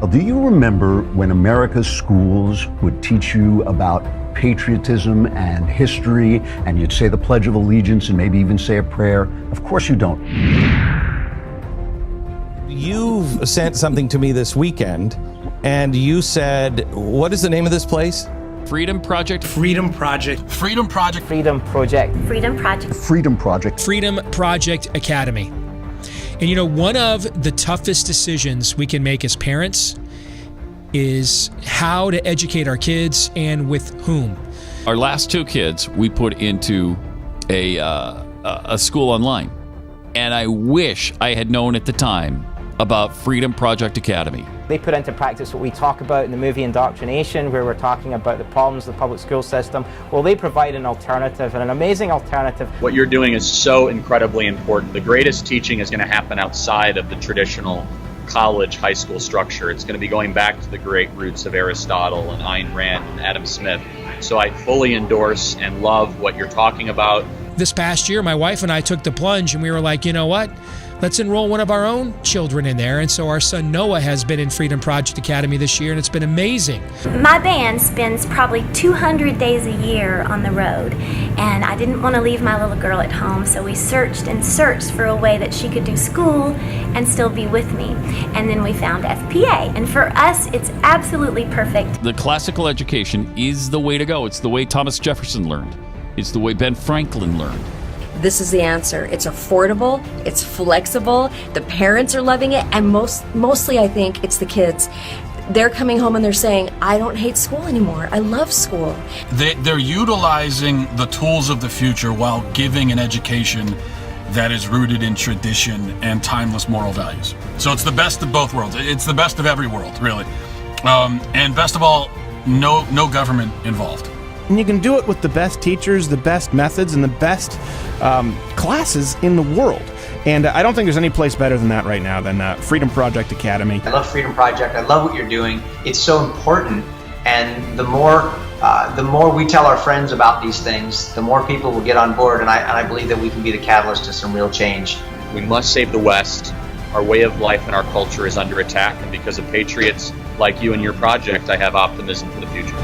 Well, do you remember when America's schools would teach you about patriotism and history, and you'd say the Pledge of Allegiance and maybe even say a prayer? Of course you don't. You've sent something to me this weekend, and you said, what is the name of this place? Freedom Project. Freedom Project. Freedom Project. Freedom Project. Freedom Project. Freedom Project. Freedom Project Academy. And you know, one of the toughest decisions we can make as parents is how to educate our kids and with whom. Our last two kids we put into a school online. And I wish I had known at the time about Freedom Project Academy. They put into practice what we talk about in the movie Indoctrination, where we're talking about the problems of the public school system. Well, they provide an alternative, and an amazing alternative. What you're doing is so incredibly important. The greatest teaching is going to happen outside of the traditional college, high school structure. It's going to be going back to the great roots of Aristotle and Ayn Rand and Adam Smith. So I fully endorse and love what you're talking about. This past year, my wife and I took the plunge, and we were like, you know what? Let's enroll one of our own children in there. And so our son Noah has been in Freedom Project Academy this year, and it's been amazing. My band spends probably 200 days a year on the road, and I didn't want to leave my little girl at home, so we searched and searched for a way that she could do school and still be with me. And then we found FPA, and for us, it's absolutely perfect. The classical education is the way to go. It's the way Thomas Jefferson learned. It's the way Ben Franklin learned. This is the answer. It's affordable, it's flexible, the parents are loving it, and mostly I think it's the kids. They're coming home and they're saying, I don't hate school anymore. I love school. They're utilizing the tools of the future while giving an education that is rooted in tradition and timeless moral values. So it's the best of both worlds. It's the best of every world, really. And best of all, no government involved. And you can do it with the best teachers, the best methods, and the best classes in the world. And I don't think there's any place better than that right now than Freedom Project Academy. I love Freedom Project. I love what you're doing. It's so important. And the more we tell our friends about these things, the more people will get on board. And I believe that we can be the catalyst to some real change. We must save the West. Our way of life and our culture is under attack. And because of patriots like you and your project, I have optimism for the future.